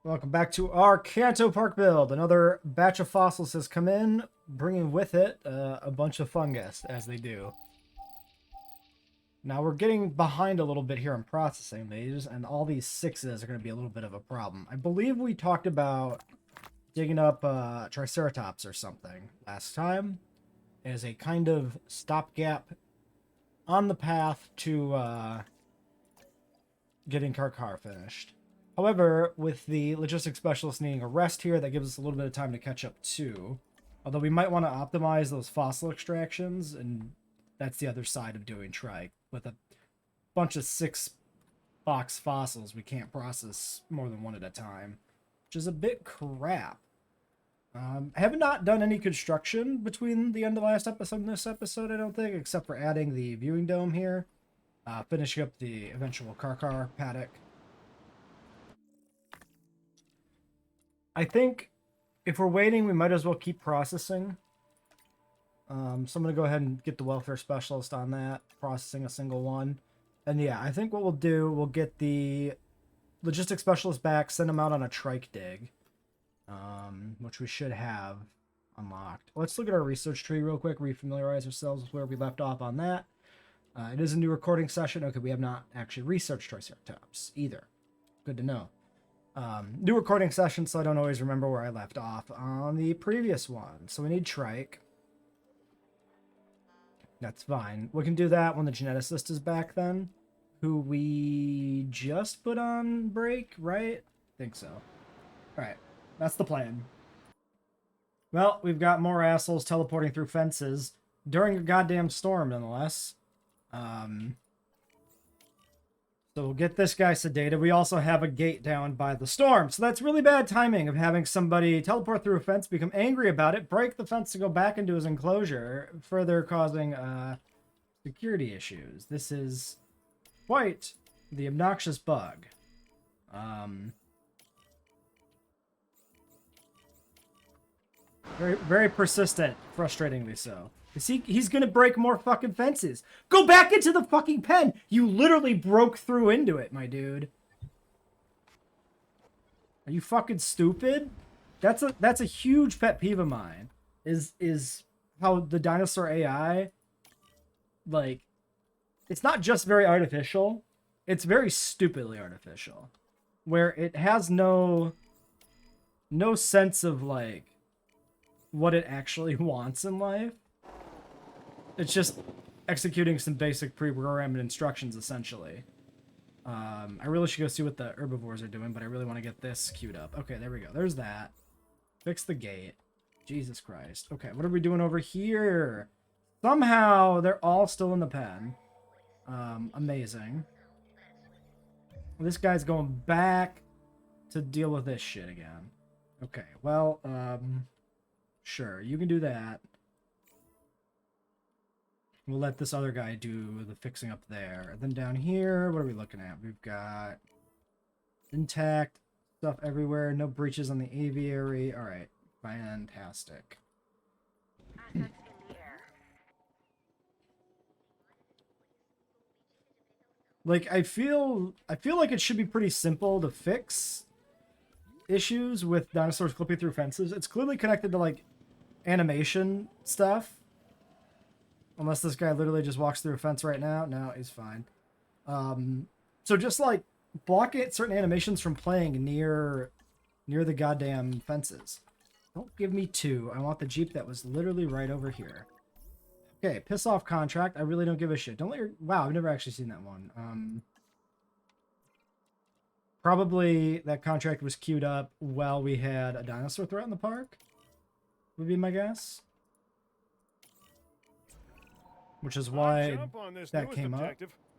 Welcome back to our Kanto Park build. Another batch of fossils has come in, bringing with it a bunch of fungus, as they do. Now we're getting behind a little bit here in processing these, and all these sixes are going to be a little bit of a problem. I believe we talked about digging up Triceratops or something last time as a kind of stopgap on the path to getting Karkar finished. However, with the logistics specialist needing a rest here, that gives us a little bit of time to catch up too. Although we might want to optimize those fossil extractions, and that's the other side of doing trike. With a bunch of 6-box fossils, we can't process more than one at a time, which is a bit crap. I have not done any construction between the end of last episode and this episode, I don't think, except for adding the viewing dome here, finishing up the eventual Karkar paddock. I think if we're waiting, we might as well keep processing. So I'm going to go ahead and get the welfare specialist on that, processing a single one. And yeah, I think what we'll do, we'll get the logistics specialist back, send him out on a trike dig, which we should have unlocked. Let's look at our research tree real quick, refamiliarize ourselves with where we left off on that. It is a new recording session. Okay, we have not actually researched Triceratops either. Good to know. New recording session, so I don't always remember where I left off on the previous one. So we need trike. That's fine. We can do that when the geneticist is back then, who we just put on break, right? Think so. All right, that's the plan. Well, we've got more assholes teleporting through fences during a goddamn storm, nonetheless. So we'll get this guy sedated. We also have a gate down by the storm. So that's really bad timing of having somebody teleport through a fence, become angry about it, break the fence to go back into his enclosure, further causing security issues. This is quite the obnoxious bug. Very, very persistent, frustratingly so. He's gonna break more fucking fences. Go back into the fucking pen! You literally broke through into it, my dude. Are you fucking stupid? That's a huge pet peeve of mine. Is how the dinosaur AI, like, it's not just very artificial, it's very stupidly artificial. Where it has no sense of, like, what it actually wants in life. It's just executing some basic pre-programmed instructions, essentially. I really should go see what the herbivores are doing, but I really want to get this queued up. Okay, there we go. There's that. Fix the gate. Jesus Christ. Okay, what are we doing over here? Somehow, they're all still in the pen. Amazing. This guy's going back to deal with this shit again. Okay, well, sure, you can do that. We'll let this other guy do the fixing up there. And then down here, what are we looking at? We've got intact stuff everywhere. No breaches on the aviary. All right, fantastic. Like, I feel like it should be pretty simple to fix issues with dinosaurs clipping through fences. It's clearly connected to, like, animation stuff. Unless this guy literally just walks through a fence right now. No, he's fine. So just, like, block it certain animations from playing near the goddamn fences. Don't give me two. I want the Jeep that was literally right over here. Okay, piss off contract. I really don't give a shit. Don't let your... Wow, I've never actually seen that one. Probably that contract was queued up while we had a dinosaur threat in the park. Would be my guess. Which is why that came up.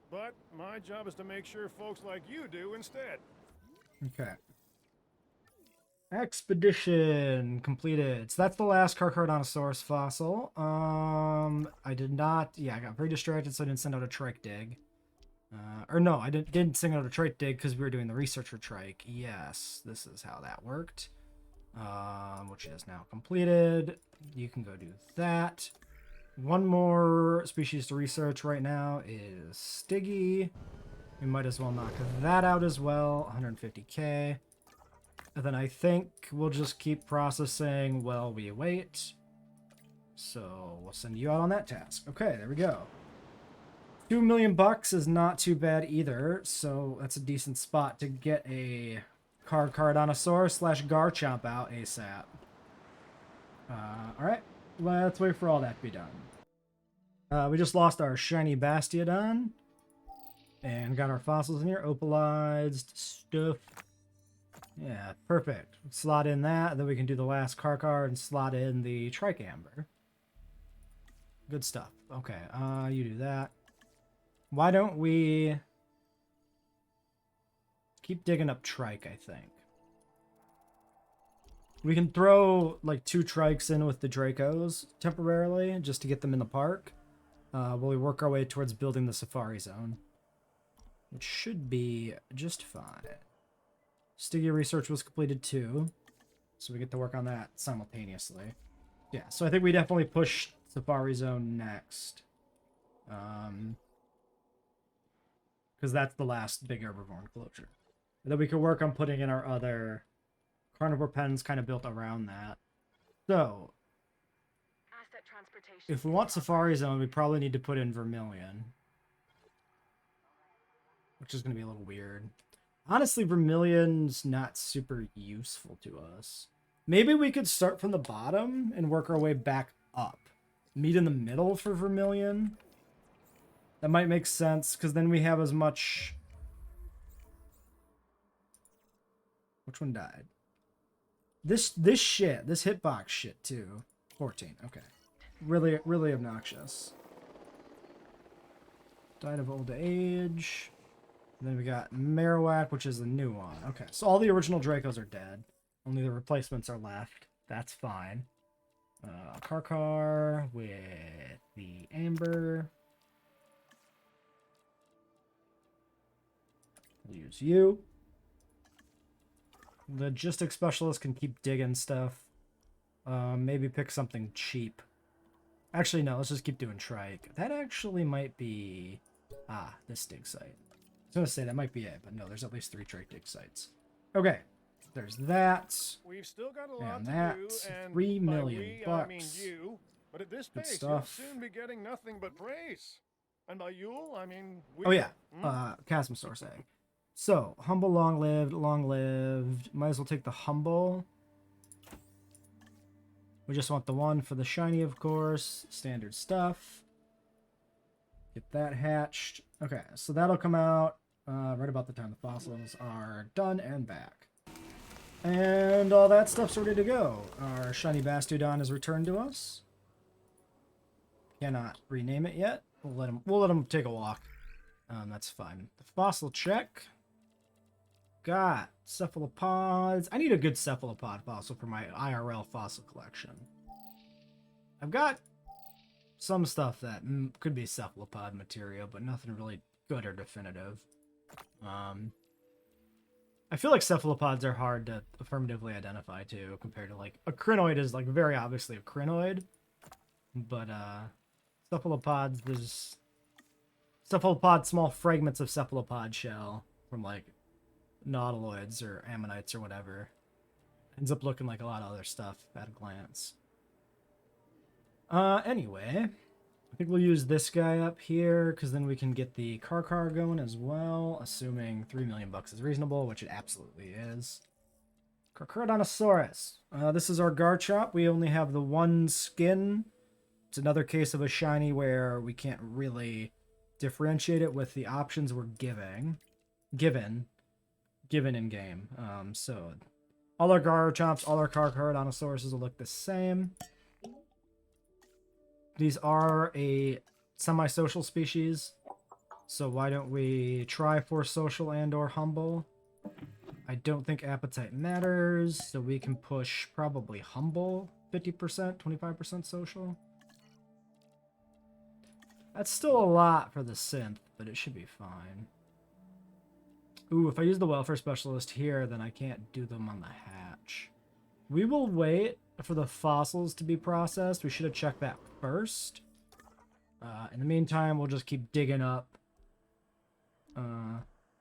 But my job is to make sure folks like you do instead. Okay. Expedition completed. So that's the last Carcharodontosaurus fossil. I did not... Yeah, I got very distracted, so I didn't send out a trike dig. Or no, I didn't send out a trike dig because we were doing the research for trike. Yes, this is how that worked. Which is now completed. You can go do that. One more species to research right now is Stiggy. We might as well knock that out as well. 150k. And then I think we'll just keep processing while we wait. So we'll send you out on that task. Okay, there we go. 2 million bucks is not too bad either, so that's a decent spot to get a Cardanosaur / Garchomp out ASAP. Alright, let's wait for all that to be done. We just lost our shiny Bastiodon. And got our fossils in here, opalized stuff. Yeah, perfect. Slot in that, then we can do the last card and slot in the Tricamber. Good stuff. Okay, you do that. Why don't we keep digging up Trike, I think. We can throw like 2 Trikes in with the Dracos temporarily, just to get them in the park. While we work our way towards building the Safari Zone. Which should be just fine. Stygia research was completed too, so we get to work on that simultaneously. Yeah, so I think we definitely push Safari Zone next. Because that's the last big herbivore enclosure. And then we can work on putting in our other carnivore pens kind of built around that. So, if we want Safari Zone, we probably need to put in Vermilion. Which is going to be a little weird. Honestly, Vermilion's not super useful to us. Maybe we could start from the bottom and work our way back up. Meet in the middle for Vermilion. That might make sense, because then we have as much... Which one died? This hitbox shit, too. 14, okay. Really, really obnoxious. Died of old age. And then we got Marowak, which is the new one. Okay, so all the original Dracos are dead. Only the replacements are left. That's fine. Karkar with the Amber. We'll use you. Logistics specialist can keep digging stuff. Maybe pick something cheap. Actually, no, let's just keep doing Trike. That actually might be... Ah, this dig site. I was going to say that might be it, but no, there's at least 3 Trike dig sites. Okay, there's that. We've still got a lot And to that. do, and 3 by million we, bucks. I mean you. But at this Good pace, stuff. you'll soon be getting nothing but praise. And by you'll, I mean we. Oh yeah, Chasmosaurus egg. So, humble, long-lived, long-lived. Might as well take the humble. We just want the one for the shiny, of course. Standard stuff. Get that hatched. Okay, so that'll come out right about the time the fossils are done and back. And all that stuff's ready to go. Our shiny Bastiodon is returned to us. Cannot rename it yet. We'll let him take a walk. That's fine. The fossil check. Got cephalopods. I need a good cephalopod fossil for my IRL fossil collection. I've got some stuff that could be cephalopod material, but nothing really good or definitive. I feel like cephalopods are hard to affirmatively identify too, compared to like a crinoid is like very obviously a crinoid, but cephalopods, there's cephalopod, small fragments of cephalopod shell from like nautiloids or ammonites or whatever. Ends up looking like a lot of other stuff at a glance. Anyway, I think we'll use this guy up here, because then we can get the Karkar going as well, assuming 3 million bucks is reasonable, which it absolutely is. Carcharodontosaurus. This is our Garchomp. We only have the one skin. It's another case of a shiny where we can't really differentiate it with the options we're given in game. So all our Garchomps, all our Carcharodontosauruses will look the same. These are a semi-social species, so why don't we try for social and or humble? I don't think appetite matters, so we can push probably humble 50%, 25% social. That's still a lot for the synth, but it should be fine. Ooh, if I use the welfare specialist here, then I can't do them on the hatch. We will wait for the fossils to be processed. We should have checked that first. In the meantime, we'll just keep digging up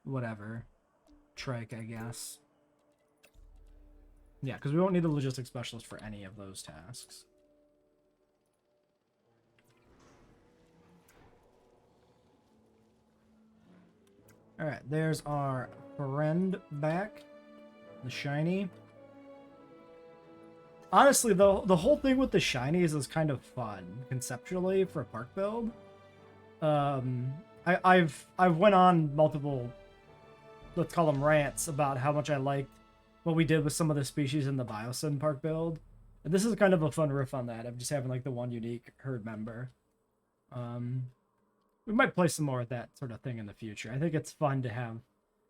whatever. Trike, I guess. Yeah, because we won't need a logistics specialist for any of those tasks. All right, there's our friend back, the shiny. Honestly, though, the whole thing with the shinies is kind of fun conceptually for a park build. I've went on multiple, let's call them rants, about how much I liked what we did with some of the species in the Biosim park build. And this is kind of a fun riff on that, of just having like the one unique herd member. We might play some more of that sort of thing in the future. I think it's fun to have.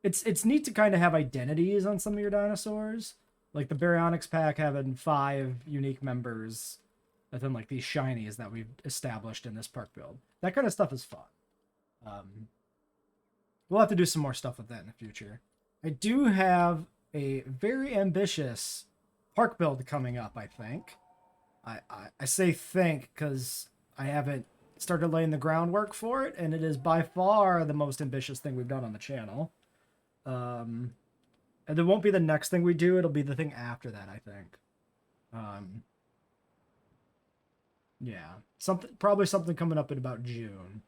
It's neat to kind of have identities on some of your dinosaurs. Like the Baryonyx pack having 5 unique members, and then like these shinies that we've established in this park build. That kind of stuff is fun. We'll have to do some more stuff with that in the future. I do have a very ambitious park build coming up, I think. I say think because I haven't started laying the groundwork for it, and it is by far the most ambitious thing we've done on the channel. And it won't be the next thing we do, it'll be the thing after that, I think. Yeah. Probably something coming up in about June.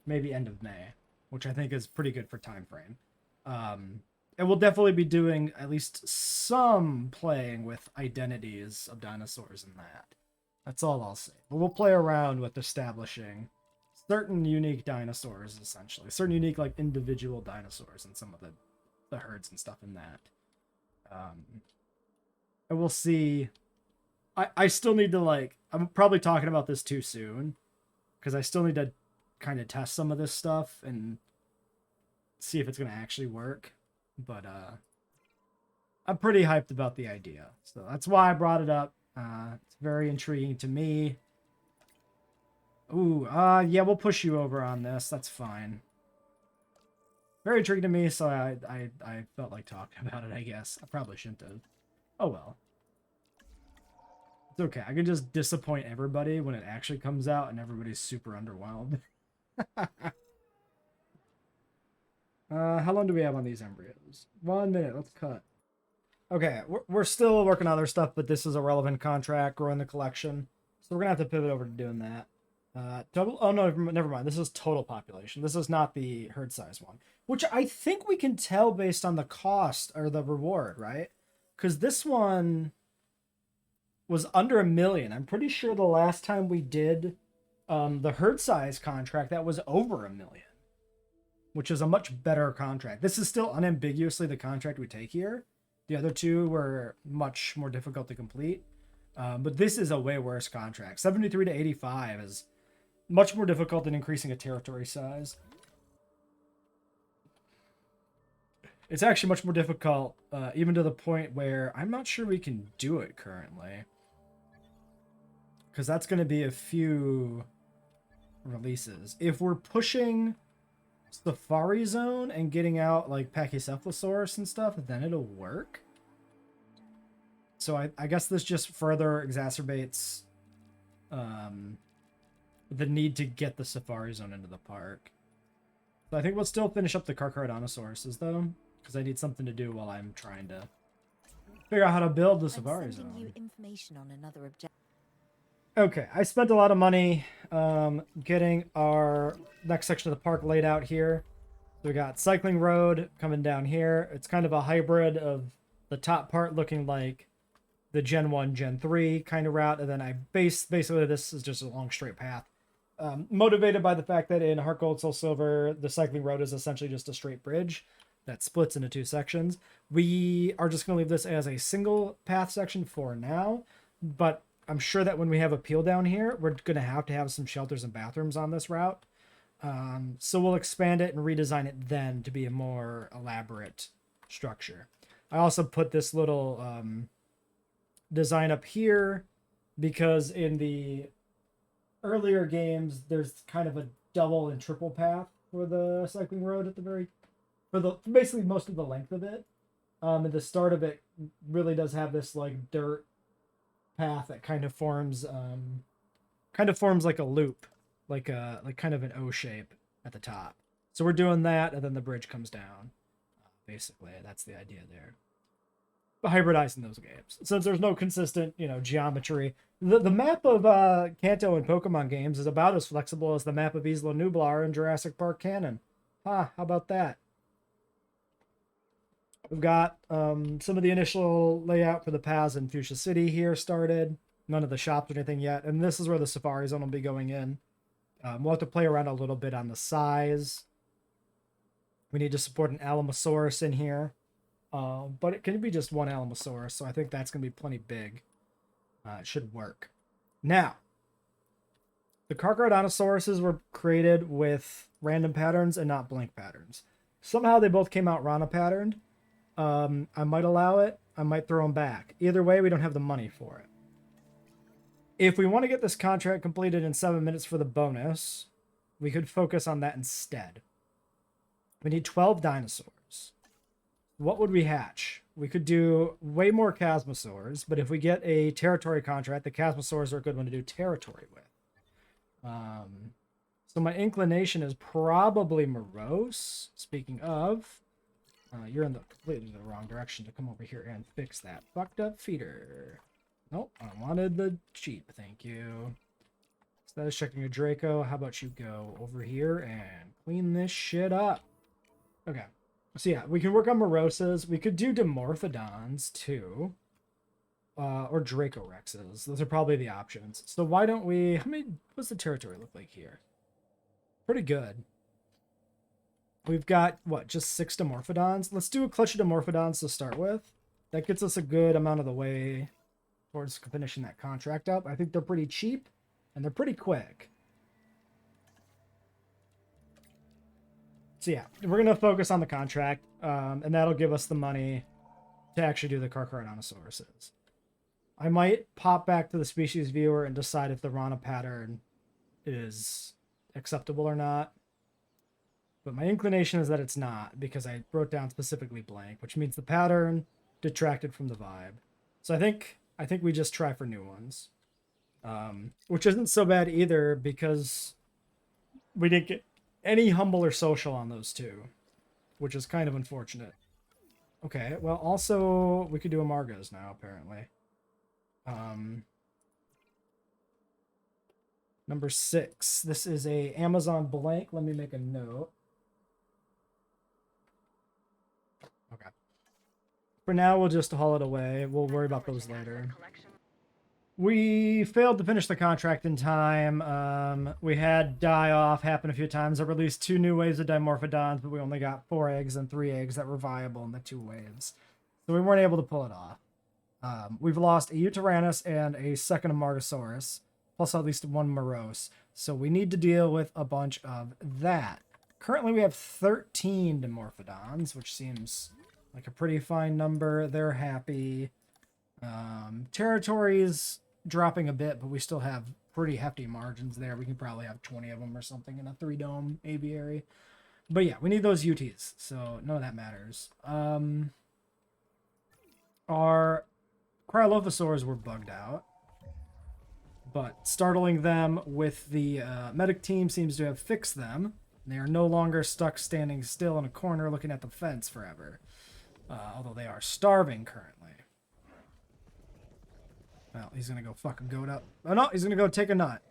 Maybe end of May, which I think is pretty good for time frame. And we'll definitely be doing at least some playing with identities of dinosaurs in that. That's all I'll say. But we'll play around with establishing certain unique dinosaurs, essentially. Certain unique, like, individual dinosaurs in some of the herds and stuff in that. And we'll see. I still need to, like... I'm probably talking about this too soon. Because I still need to kind of test some of this stuff and see if it's going to actually work. But I'm pretty hyped about the idea. So that's why I brought it up. It's very intriguing to me. Ooh, yeah, we'll push you over on this. That's fine. Very intriguing to me, so I felt like talking about it, I guess. I probably shouldn't have. Oh, well. It's okay. I can just disappoint everybody when it actually comes out and everybody's super underwhelmed. How long do we have on these embryos? 1 minute. Let's cut. Okay, we're still working on other stuff, but this is a relevant contract, growing the collection. So we're going to have to pivot over to doing that. Oh, no, never mind. This is total population. This is not the herd size one, which I think we can tell based on the cost or the reward, right? Because this one was under 1 million. I'm pretty sure the last time we did the herd size contract, that was over 1 million, which is a much better contract. This is still unambiguously the contract we take here. The other two were much more difficult to complete. But this is a way worse contract. 73 to 85 is much more difficult than increasing a territory size. It's actually much more difficult, even to the point where I'm not sure we can do it currently. Because that's going to be a few releases. If we're pushing Safari Zone and getting out like Pachycephalosaurus and stuff, then it'll work. So I guess this just further exacerbates the need to get the Safari Zone into the park. So I think we'll still finish up the Carcharodontosaurus though, because I need something to do while I'm trying to figure out how to build the Safari Zone. You information on another objective. Okay, I spent a lot of money getting our next section of the park laid out here. So we got cycling road coming down here. It's kind of a hybrid of the top part looking like the Gen 1, Gen 3 kind of route, and then basically this is just a long straight path. Motivated by the fact that in Heart Gold, Soul Silver, the cycling road is essentially just a straight bridge that splits into 2 sections. We are just going to leave this as a single path section for now, but I'm sure that when we have a peel down here, we're going to have some shelters and bathrooms on this route. So we'll expand it and redesign it then to be a more elaborate structure. I also put this little design up here because in the earlier games, there's kind of a double and triple path for the cycling road at basically most of the length of it. And the start of it really does have this like dirt path that kind of forms like a loop, like kind of an O shape at the top. So we're doing that, and then the bridge comes down. Basically, that's the idea there. hybridizing those games since there's no consistent, geometry. The map of Kanto in Pokemon games is about as flexible as the map of Isla Nublar in Jurassic Park canon. How about that? We've got some of the initial layout for the paths in Fuchsia City here started. None of the shops or anything yet. And this is where the Safari Zone will be going in. We'll have to play around a little bit on the size. We need to support an Alamosaurus in here. But it can be just one Alamosaurus, so I think that's going to be plenty big. It should work. Now, the Carcharodontosaurus were created with random patterns and not blank patterns. Somehow they both came out Rana patterned. I might allow it. I might throw them back. Either way, we don't have the money for it. If we want to get this contract completed in 7 minutes for the bonus, we could focus on that instead. We need 12 dinosaurs. What would we hatch? We could do way more Chasmosaurs, but if we get a territory contract, the Chasmosaurs are a good one to do territory with. So my inclination is probably morose. Speaking of, you're in the completely the wrong direction to come over here and fix that fucked up feeder. Nope, I wanted the Jeep, thank you. Instead of checking a Draco, how about you go over here and clean this shit up? Okay. So yeah, we can work on Moroses. We could do Dimorphodons too. Or Dracorexes. Those are probably the options. So why don't we... What's the territory look like here? Pretty good. We've got, what, just 6 Dimorphodons? Let's do a clutch of Dimorphodons to start with. That gets us a good amount of the way towards finishing that contract up. I think they're pretty cheap, and they're pretty quick. So yeah, we're going to focus on the contract, and that'll give us the money to actually do the Carcharodontosauruses. I might pop back to the species viewer and decide if the Rana pattern is acceptable or not. But my inclination is that it's not, because I wrote down specifically blank, which means the pattern detracted from the vibe. So I think we just try for new ones. Which isn't so bad either, because we didn't get any humble or social on those two, which is kind of unfortunate. Okay, well, also, we could do Amargas now, apparently. Number 6. This is a Amazon blank. Let me make a note. Okay. For now, we'll just haul it away. We'll worry about those later. We failed to finish the contract in time. We had die-off happen a few times. I released 2 new waves of Dimorphodons, but we only got 4 eggs and 3 eggs that were viable in the 2 waves. So we weren't able to pull it off. We've lost a Utaranus and a second Amargasaurus, plus at least 1 Morose. So we need to deal with a bunch of that. Currently we have 13 Dimorphodons, which seems like a pretty fine number. They're happy. Territories dropping a bit, but we still have pretty hefty margins there. We can probably have 20 of them or something in a 3-dome aviary. But yeah, we need those UTs, so none of that matters. Our Cryolophosaurs were bugged out, but startling them with the medic team seems to have fixed them. They are no longer stuck standing still in a corner looking at the fence forever, although they are starving currently. Well, he's gonna go fuck a goat up. Oh no, he's gonna go take a nut.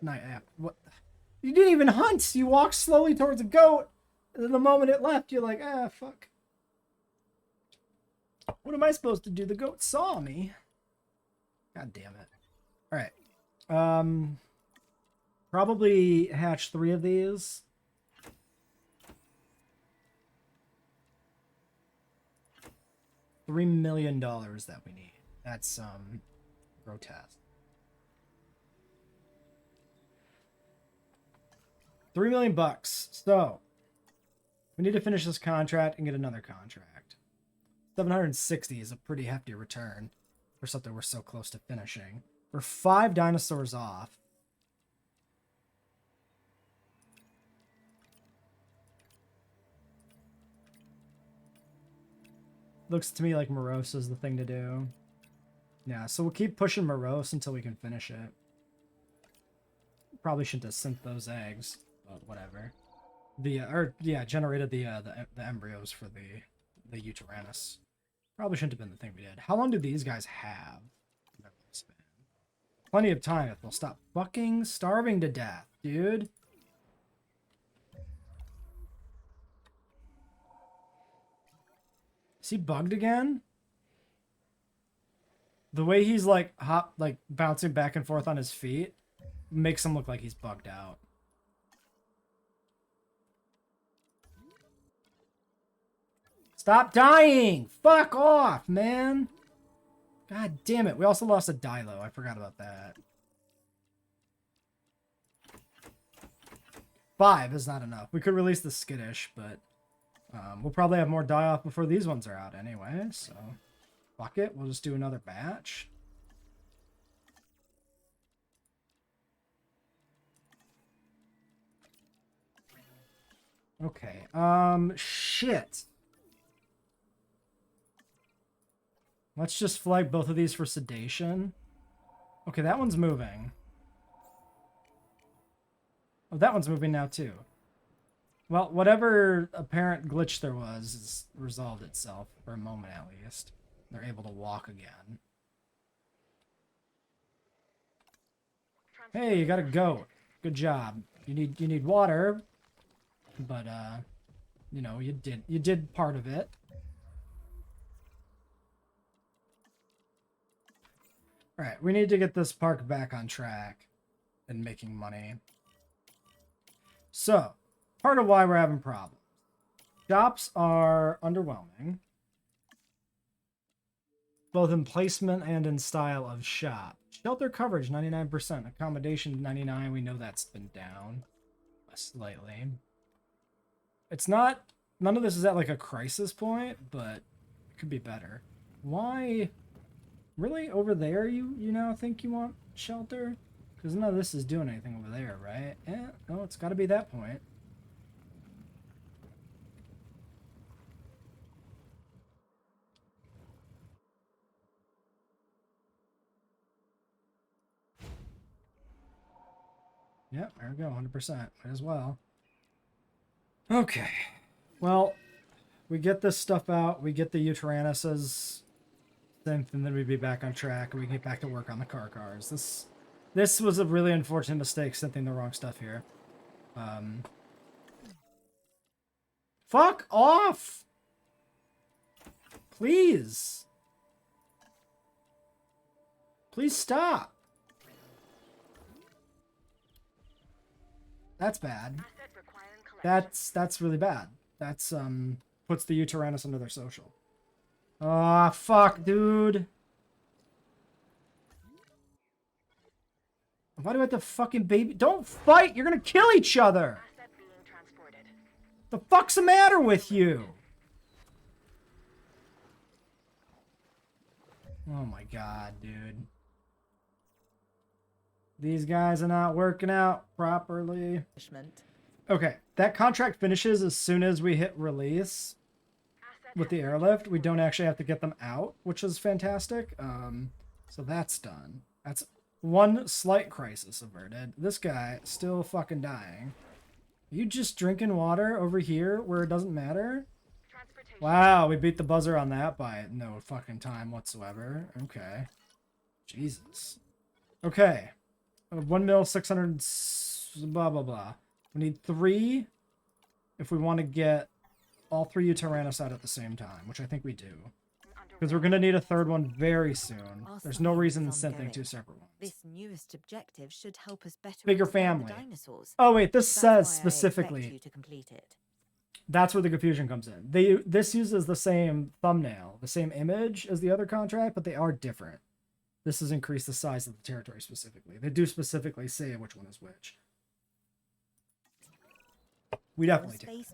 What? You didn't even hunt. You walked slowly towards a goat, and then the moment it left, you're like, fuck. What am I supposed to do? The goat saw me. God damn it. All right. Probably hatch 3 of these. $3 million that we need. That's grotesque. $3 million bucks. So we need to finish this contract and get another contract. 760 is a pretty hefty return for something we're so close to finishing. We're 5 dinosaurs off. Looks to me like Morose is the thing to do. Yeah, so we'll keep pushing Morose until we can finish it. Probably shouldn't have sent those eggs, but whatever. Generated the embryos for the Utaranus. Probably shouldn't have been the thing we did. How long do these guys have? Plenty of time if they'll stop fucking starving to death, dude. Is he bugged again? The way he's like bouncing back and forth on his feet makes him look like he's bugged out. Stop dying! Fuck off, man! God damn it. We also lost a Dilo. I forgot about that. 5 is not enough. We could release the Skittish, but we'll probably have more die-off before these ones are out anyway, so fuck it. We'll just do another batch. Okay. Shit. Let's just flag both of these for sedation. Okay, that one's moving. Oh, that one's moving now too. Well, whatever apparent glitch there was has resolved itself for a moment at least. They're able to walk again. Hey, you got a goat. Good job. You need water, but you know, you did part of it. All right, we need to get this park back on track and making money. So, part of why we're having problems. Shops are underwhelming, both in placement and in style of shop. Shelter coverage, 99%. Accommodation, 99%. We know that's been down slightly. It's not... None of this is at like a crisis point, but it could be better. Why... Really? Over there you now think you want shelter? Because none of this is doing anything over there, right? Yeah, no, it's got to be that point. Yep, there we go, 100%. Might as well. Okay. Well, we get this stuff out. We get the Uteranus's synth, and then we'd be back on track, and we get back to work on the cars. This was a really unfortunate mistake, synthing the wrong stuff here. Fuck off! Please! Please stop! That's bad. That's really bad. That's puts the Uteranus under their social. Ah, fuck, dude. Why do I have to fucking baby? Don't fight! You're gonna kill each other! The fuck's the matter with you? Oh my god, dude. These guys are not working out properly. Okay, that contract finishes as soon as we hit release. With the airlift, we don't actually have to get them out, which is fantastic. So that's done. That's one slight crisis averted. This guy still fucking dying. Are you just drinking water over here where it doesn't matter? Wow, we beat the buzzer on that by no fucking time whatsoever. Okay. Jesus. Okay. 1 mil, 600, blah, blah, blah. We need 3 if we want to get all 3 Uteranus out at the same time, which I think we do. Because we're going to need a 3rd one very soon. There's no reason in synthing 2 separate ones. This newest objective should help us better Bigger understand family. the dinosaurs. Oh wait, this That's says why I specifically. expect you to complete it. That's where the confusion comes in. This uses the same thumbnail, the same image as the other contract, but they are different. This has increased the size of the territory specifically. They do specifically say which one is which. We definitely do.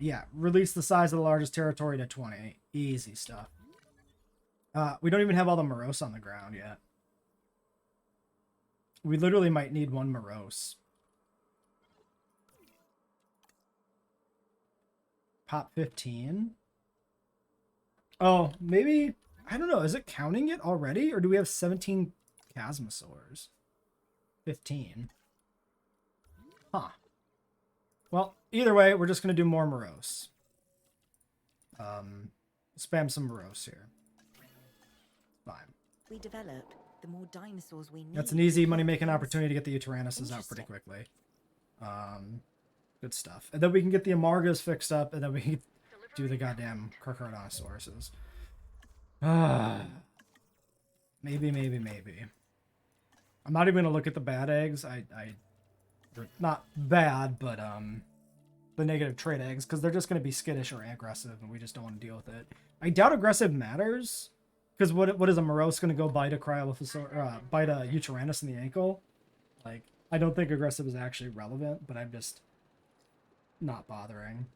Yeah, release the size of the largest territory to 20. Easy stuff. We don't even have all the Morose on the ground yet. We literally might need 1 Morose. Pop 15. Oh, maybe... I don't know. Is it counting it already? Or do we have 17 Chasmosaurs? 15. Huh. Well, either way, we're just going to do more Morose. Spam some morose here. Fine. We develop, the more dinosaurs we need. That's an easy the more money-making things- opportunity to get the Utyrannuses out pretty Interesting. quickly. Good stuff. And then we can get the Amargas fixed up, and then we can do the goddamn Carcharodonosauruses. Maybe. I'm not even gonna look at the bad eggs. They're not bad, but the negative trait eggs, because they're just gonna be skittish or aggressive, and we just don't want to deal with it. I doubt aggressive matters, because what is a Morose gonna go bite a bite a Utyrannus in the ankle? Like, I don't think aggressive is actually relevant, but I'm just not bothering.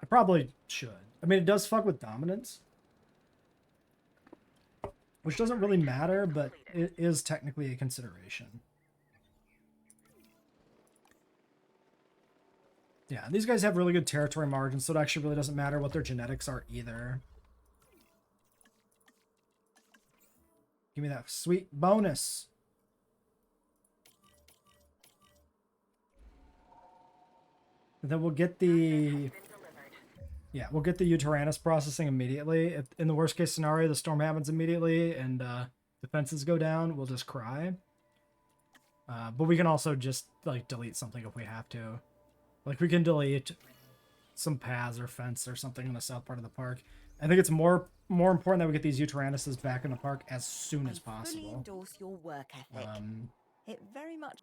I probably should. I mean, it does fuck with dominance, which doesn't really matter, but it is technically a consideration. Yeah, these guys have really good territory margins, so it actually really doesn't matter what their genetics are either. Give me that sweet bonus. And then we'll get the... Yeah, we'll get the Utyrannus processing immediately. If in the worst case scenario, the storm happens immediately and defenses go down, we'll just cry. But we can also just like delete something if we have to. Like we can delete some paths or fence or something in the south part of the park. I think it's more important that we get these Utyrannuses back in the park as soon as I fully possible. endorse your work ethic. It very much.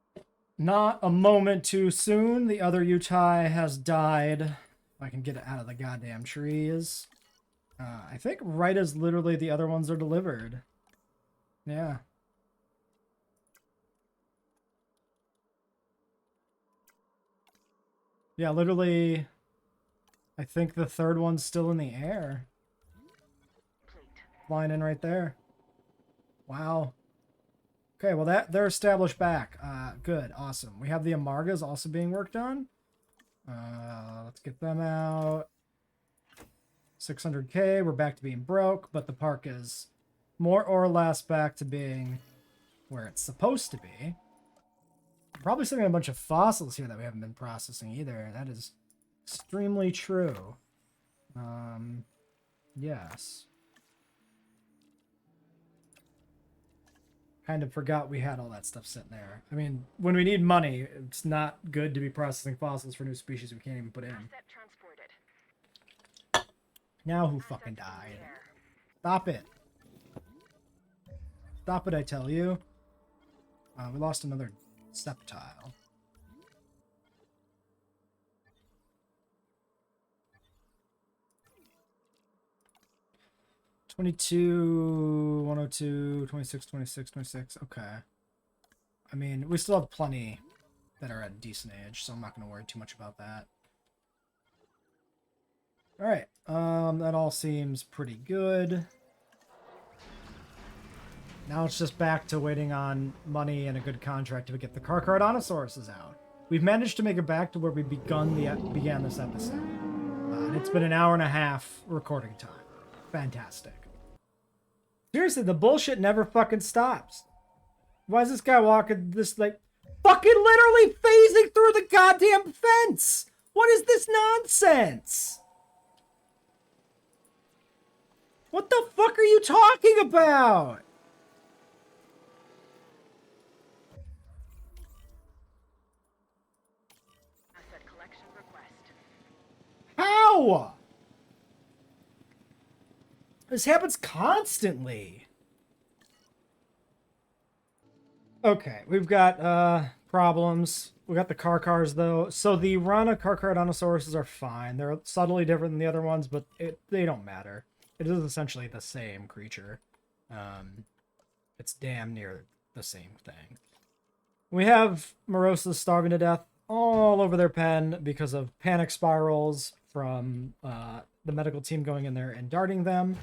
Not a moment too soon. The other Utai has died. If I can get it out of the goddamn trees. I think right as literally the other ones are delivered. Yeah. Yeah, literally, I think the third one's still in the air. Flying in right there. Wow. Okay, well they're established back. Good, awesome. We have the Amargas also being worked on. Let's get them out. 600k, we're back to being broke, but the park is more or less back to being where it's supposed to be. Probably still got a bunch of fossils here that we haven't been processing either. That is extremely true. Yes. Kind of forgot we had all that stuff sitting there. I mean, when we need money, it's not good to be processing fossils for new species we can't even put in. Now who fucking died? Stop it. Stop it, I tell you. We lost another septile. $22, 102, 26, 26, 26. Okay. I mean, we still have plenty that are at a decent age, so I'm not going to worry too much about that. Alright, that all seems pretty good. Now it's just back to waiting on money and a good contract to get the Carcharodontosaurus out. We've managed to make it back to where we began this episode. And it's been an hour and a half recording time. Fantastic. Seriously, the bullshit never fucking stops. Why is this guy walking this, like, fucking literally phasing through the goddamn fence? What is this nonsense? What the fuck are you talking about? Asset collection request. How? This happens constantly. Okay, we've got problems. We got the Carchars though. So the Rana Carcharodontosaurus are fine. They're subtly different than the other ones, but they don't matter. It is essentially the same creature. It's damn near the same thing. We have Moroses starving to death all over their pen because of panic spirals from the medical team going in there and darting them.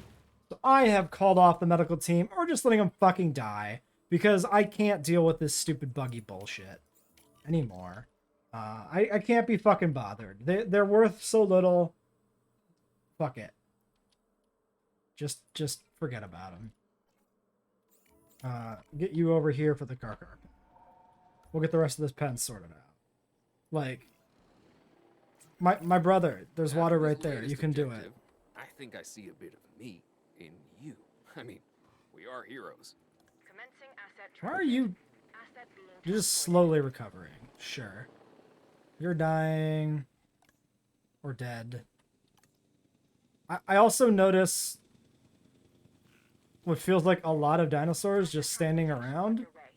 So I have called off the medical team, or just letting them fucking die, because I can't deal with this stupid buggy bullshit anymore. I can't be fucking bothered. They're worth so little. Fuck it. Just forget about them. Get you over here for the Carchar. We'll get the rest of this pen sorted out. Like, my brother, there's water right there. You can do it. I think I see a bit of me in you. I mean, we are heroes. Commencing asset Why are transit. you Asset being You're just transported. slowly recovering? Sure. You're dying. Or dead. I also notice what feels like a lot of dinosaurs just standing around, Underway.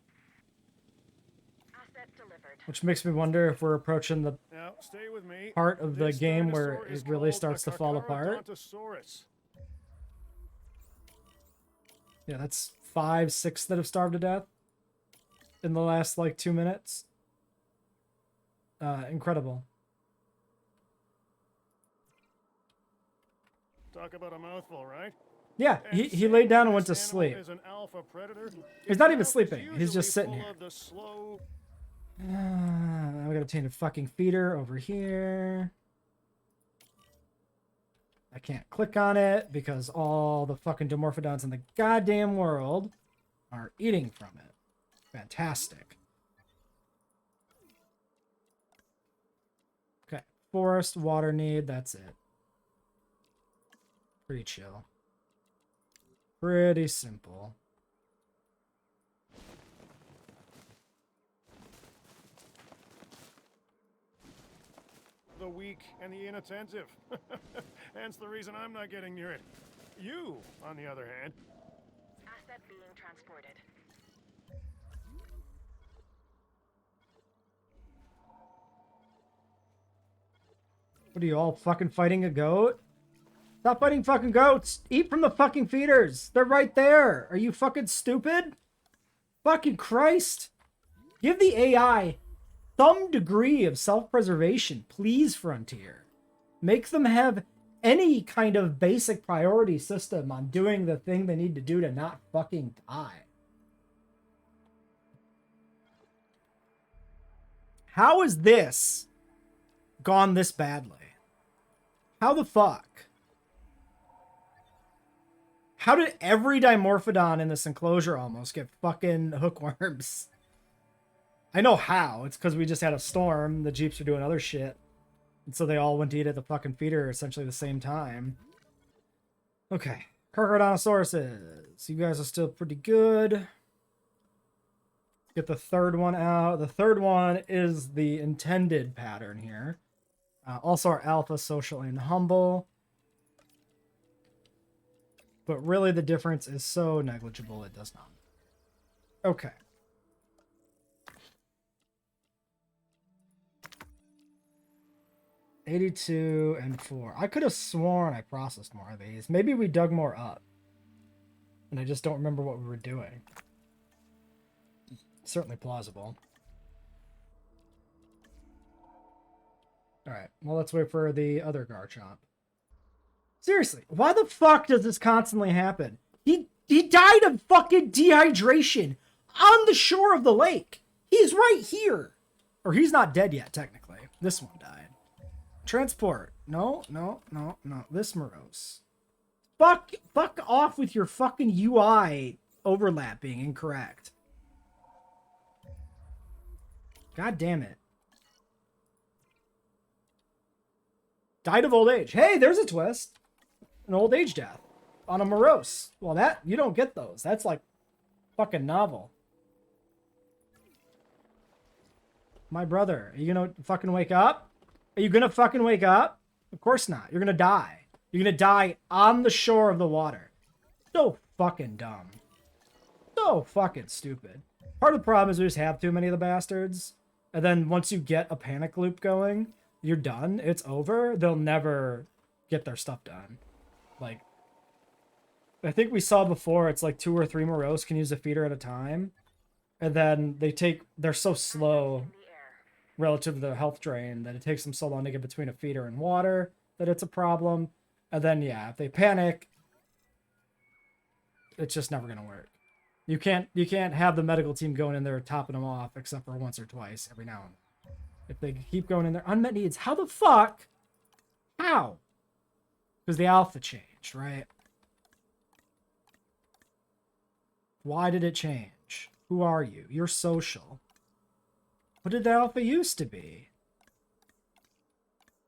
Asset delivered. which makes me wonder if we're approaching the Now, stay with me. part of the This game where dinosaur is it really called starts a to fall apart. Carcharodontosaurus. Yeah, that's 5, 6 that have starved to death in the last, like, 2 minutes. Incredible. Talk about a mouthful, right? Yeah, And he saying laid down that and went to this animal sleep. is an alpha predator, He's not even its mouth is sleeping. He's just usually sitting full here. of the slow... We gotta obtain a fucking feeder over here. I can't click on it because all the fucking Dimorphodons in the goddamn world are eating from it. Fantastic. Okay, forest, water need, that's it. Pretty chill. Pretty simple. the weak and the inattentive. Hence the reason I'm not getting near it. You, on the other hand, Asset being transported. What are you all fucking fighting a goat? Stop fighting fucking goats! Eat from the fucking feeders! They're right there! Are you fucking stupid? Fucking Christ! Give the AI some degree of self-preservation, please, Frontier. Make them have any kind of basic priority system on doing the thing they need to do to not fucking die. How is this gone this badly? How the fuck? How did every Dimorphodon in this enclosure almost get fucking hookworms? I know how. It's because we just had a storm. The Jeeps were doing other shit. And so they all went to eat at the fucking feeder essentially the same time. Okay. Carcharodontosauruses. You guys are still pretty good. Get the third one out. The third one is the intended pattern here. Also our alpha, social, and humble. But really the difference is so negligible it does not. Okay. $82 and $4. I could have sworn I processed more of these. Maybe we dug more up. And I just don't remember what we were doing. Certainly plausible. Alright, well let's wait for the other Garchomp. Seriously, why the fuck does this constantly happen? He died of fucking dehydration on the shore of the lake. He's right here. Or he's not dead yet, technically. This one died. Transport. No. This morose. Fuck off with your fucking UI overlap being incorrect. God damn it. Died of old age. Hey, there's a twist. An old age death on a morose. Well, that you don't get those. That's like fucking novel. My brother, are you gonna fucking wake up? Are you gonna fucking wake up? Of course not. You're gonna die. You're gonna die on the shore of the water. So fucking dumb. So fucking stupid. Part of the problem is we just have too many of the bastards. And then once you get a panic loop going, you're done. It's over. They'll never get their stuff done. Like, I think we saw before, it's like 2 or 3 morose can use a feeder at a time. And then they're so slow In the air. relative to the health drain that it takes them so long to get between a feeder and water that it's a problem. And then, yeah, if they panic, it's just never going to work. You can't have the medical team going in there topping them off except for once or twice every now and then. If they keep going in there, unmet needs, how the fuck? How? Because the alpha changed, right? Why did it change? Who are you? You're social. What did the alpha used to be?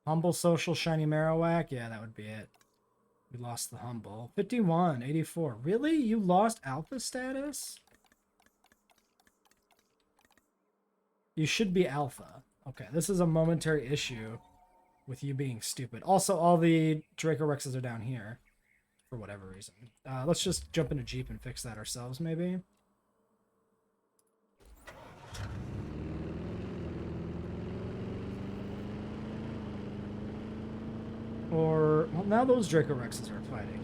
Humble, social, shiny Marowak? Yeah, that would be it. We lost the humble. 51, 84. Really? You lost alpha status? You should be alpha. Okay, this is a momentary issue with you being stupid. Also, all the Draco Rexes are down here for whatever reason. Let's just jump in a Jeep and fix that ourselves, maybe. Or, well, now those Draco Rexes are fighting.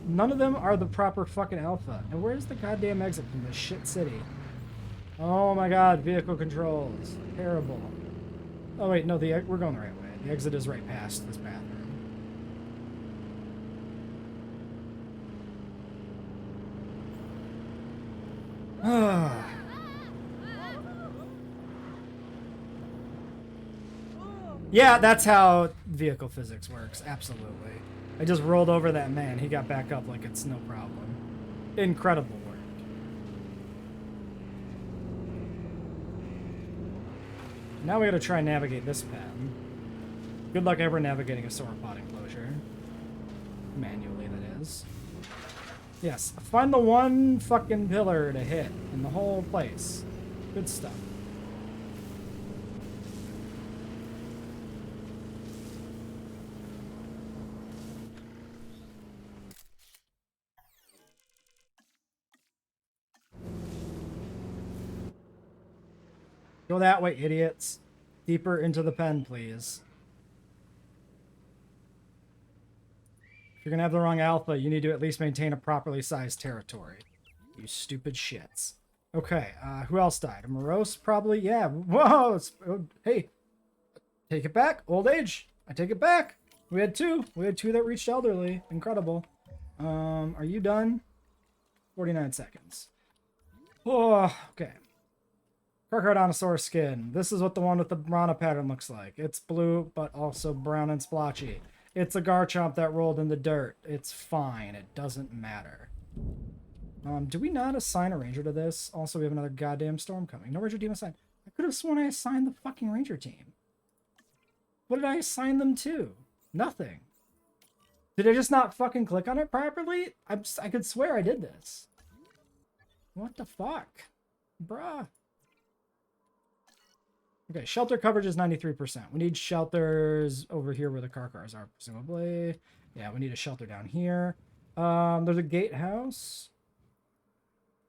None of them are the proper fucking alpha. And where's the goddamn exit from this shit city? Oh my god, vehicle controls. Terrible. Oh wait, no, we're going the right way. The exit is right past this bathroom. Yeah, that's how vehicle physics works. Absolutely. I just rolled over that man. He got back up like it's no problem. Incredible work. Now we gotta try and navigate this pen. Good luck ever navigating a sauropod enclosure. Manually, that is. Yes, find the one fucking pillar to hit in the whole place. Good stuff. Go that way, idiots. Deeper into the pen, please. If you're gonna have the wrong alpha, you need to at least maintain a properly sized territory. You stupid shits. Okay, who else died? Morose, probably? Yeah. Whoa! Hey, take it back. Old age. I take it back. We had two. We had two that reached elderly. Incredible. Are you done? 49 seconds. Oh, okay. Carcharodontosaurus skin. This is what the one with the Rana pattern looks like. It's blue, but also brown and splotchy. It's a Garchomp that rolled in the dirt. It's fine. It doesn't matter. Do we not assign a ranger to this? Also, we have another goddamn storm coming. No ranger team assigned. I could have sworn I assigned the fucking ranger team. What did I assign them to? Nothing. Did I just not fucking click on it properly? I could swear I did this. What the fuck? Bruh. Okay, shelter coverage is 93%. We need shelters over here where the cars are, presumably. Yeah, we need a shelter down here. There's a gatehouse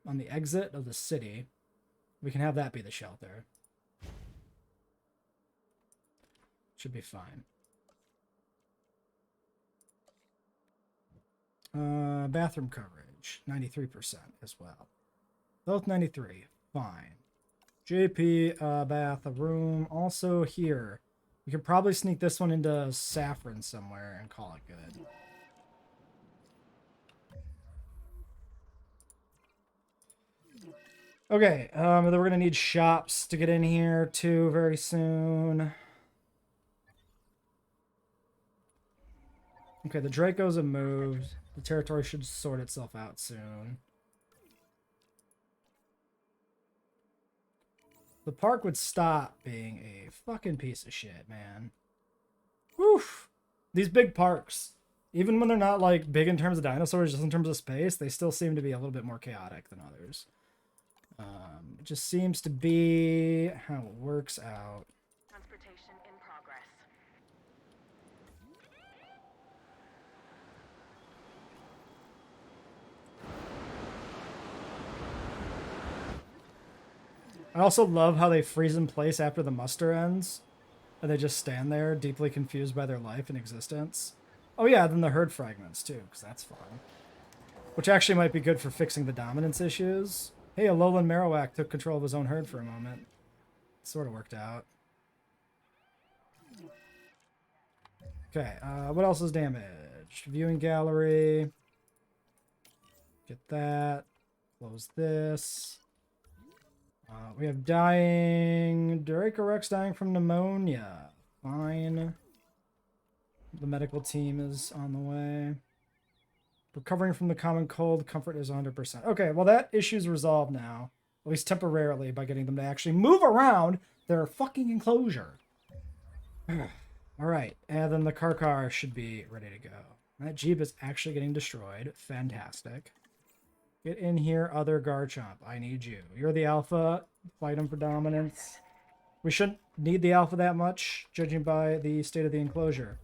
on the exit of the city. We can have that be the shelter. Should be fine. Bathroom coverage, 93% as well. Both 93. Fine. JP, bathroom. Also here. We could probably sneak this one into Saffron somewhere and call it good. Okay, then we're going to need shops to get in here too very soon. Okay, the Dracos have moved. The territory should sort itself out soon. The park would stop being a fucking piece of shit, man. Woof! These big parks, even when they're not like big in terms of dinosaurs, just in terms of space, they still seem to be a little bit more chaotic than others. It just seems to be how it works out. Transportation in progress. I also love how they freeze in place after the muster ends. And they just stand there, deeply confused by their life and existence. Oh yeah, then the herd fragments too, because that's fun. Which actually might be good for fixing the dominance issues. Hey, a lowland Marowak took control of his own herd for a moment. Sort of worked out. Okay, what else is damaged? Viewing gallery. Get that. Close this. We have dying... Dracorex dying from pneumonia. Fine. The medical team is on the way. Recovering from the common cold. Comfort is 100%. Okay, well that issue's resolved now. At least temporarily, by getting them to actually move around their fucking enclosure. Alright, and then the car should be ready to go. That Jeep is actually getting destroyed. Fantastic. Get in here, other Garchomp. I need you. You're the alpha. Fight him for dominance. We shouldn't need the alpha that much, judging by the state of the enclosure.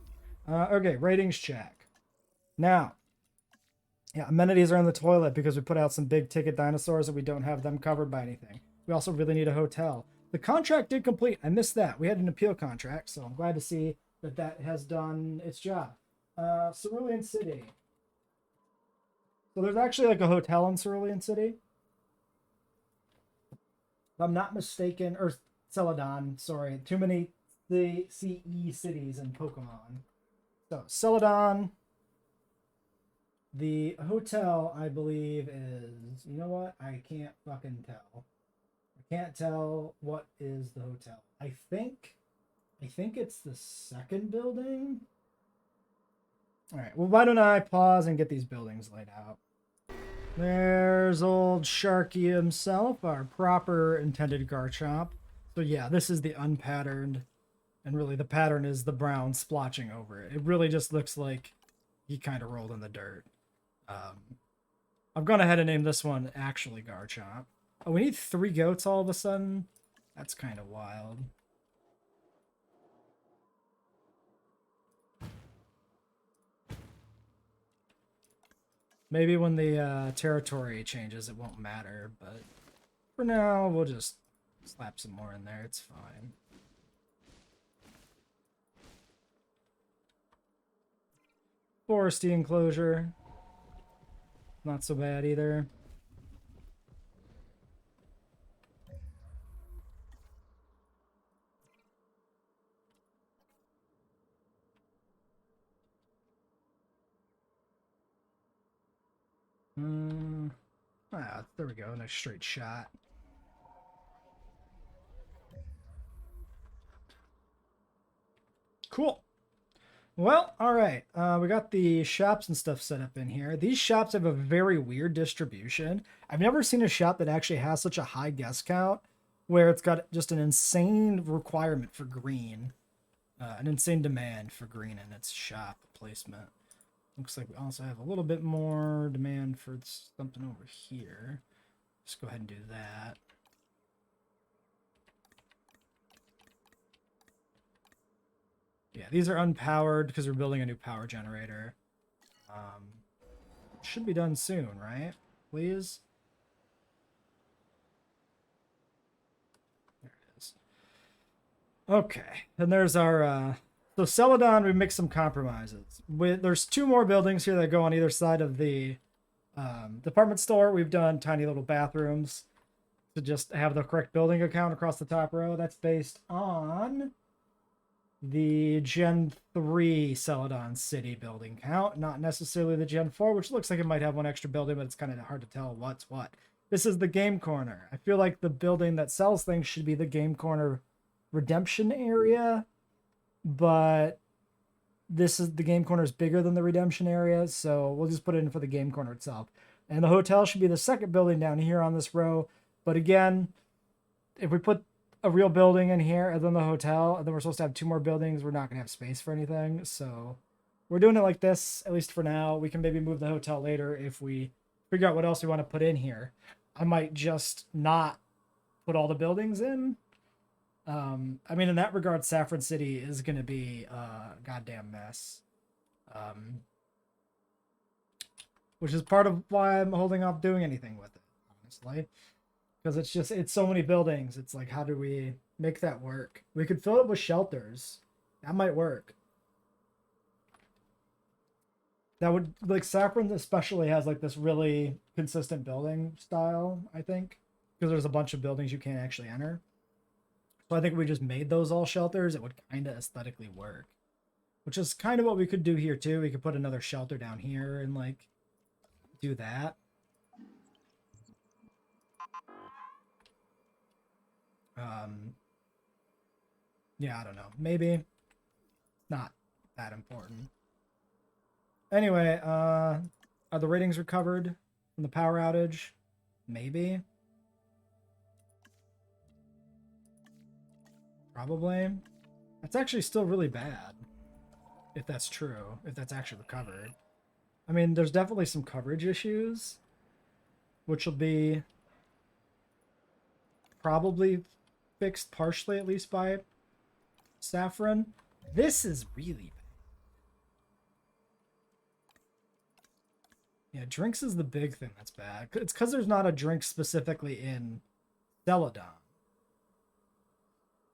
Okay, ratings check. Now, yeah, amenities are in the toilet because we put out some big ticket dinosaurs and we don't have them covered by anything. We also really need a hotel. The contract did complete. I missed that. We had an appeal contract, so I'm glad to see that that has done its job. Cerulean City. So there's actually like a hotel in Cerulean City. If I'm not mistaken, or Celadon, sorry. Too many CE cities in Pokemon. So, Celadon. The hotel, I believe, is... You know what? I can't fucking tell. I can't tell what is the hotel. I think it's the second building. Alright, well, why don't I pause and get these buildings laid out. There's old Sharky himself, our proper intended Garchomp. So yeah, this is the unpatterned, and really the pattern is the brown splotching over it. It really just looks like he kind of rolled in the dirt. I've gone ahead and named this one actually Garchomp. Oh, we need 3 goats all of a sudden? That's kind of wild. Maybe when the territory changes, it won't matter, but for now, we'll just slap some more in there. It's fine. Foresty enclosure. Not so bad either. There we go. Nice straight shot. Cool. Well, all right. We got the shops and stuff set up in here. These shops have a very weird distribution. I've never seen a shop that actually has such a high guest count, where it's got just an insane requirement for green, an insane demand for green in its shop placement. Looks like we also have a little bit more demand for something over here. Just go ahead and do that. Yeah, these are unpowered because we're building a new power generator. Should be done soon, right? Please? There it is. Okay, and there's our... So Celadon, we make some compromises. There's 2 more buildings here that go on either side of the department store. We've done tiny little bathrooms to just have the correct building account across the top row. That's based on the Gen 3 Celadon City building count, not necessarily the Gen 4, which looks like it might have 1 extra building, but it's kind of hard to tell what's what. This is the game corner. I feel like the building that sells things should be the game corner redemption area, but this is the game corner is bigger than the redemption area, so we'll just put it in for the game corner itself. And the hotel should be the second building down here on this row. But again, if we put a real building in here and then the hotel, and then we're supposed to have 2 more buildings, we're not going to have space for anything. So we're doing it like this, at least for now. We can maybe move the hotel later if we figure out what else we want to put in here. I might just not put all the buildings in. I mean, in that regard, Saffron City is going to be a goddamn mess. Which is part of why I'm holding off doing anything with it, honestly. Because it's so many buildings. It's like, how do we make that work? We could fill it with shelters. That might work. That would, like, Saffron especially has, like, this really consistent building style, I think. Because there's a bunch of buildings you can't actually enter. So I think if we just made those all shelters, it would kind of aesthetically work. Which is kind of what we could do here, too. We could put another shelter down here and, like, do that. Yeah, I don't know. Maybe. Not that important. Anyway, are the ratings recovered from the power outage? Maybe. Probably. That's actually still really bad. If that's true. If that's actually recovered. I mean, there's definitely some coverage issues, which will be probably fixed partially, at least by Saffron. This is really bad. Yeah, drinks is the big thing that's bad. It's because there's not a drink specifically in Celadon.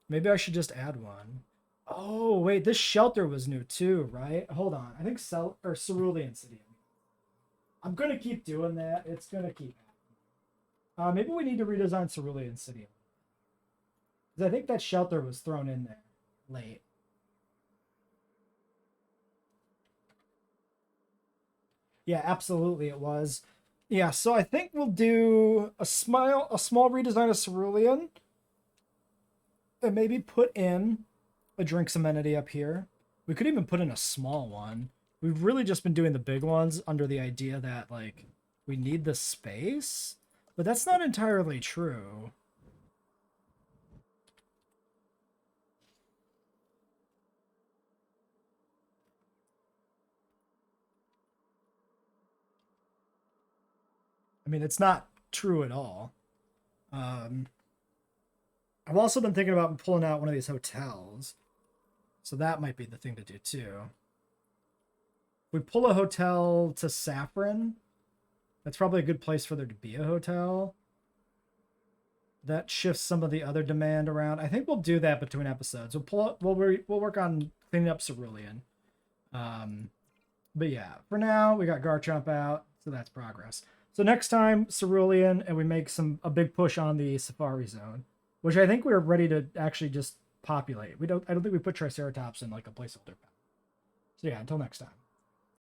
Maybe I should just add one. Oh, wait, this shelter was new too, right? Hold on. I think Cerulean City. I'm going to keep doing that. It's going to keep happening. Maybe we need to redesign Cerulean City. Because I think that shelter was thrown in there late. Yeah, absolutely it was. Yeah, so I think we'll do a small redesign of Cerulean. And maybe put in a drinks amenity up here. We could even put in a small one. We've really just been doing the big ones under the idea that, like, we need the space. But that's not entirely true. I mean, it's not true at all. I've also been thinking about pulling out one of these hotels. So that might be the thing to do too. If we pull a hotel to Saffron, that's probably a good place for there to be a hotel. That shifts some of the other demand around. I think we'll do that between episodes. We'll work on cleaning up Cerulean. But yeah, for now we got Garchomp out, so that's progress. So next time Cerulean, and we make a big push on the Safari Zone, which I think we're ready to actually just populate. I don't think we put Triceratops in like a placeholder. So yeah, until next time.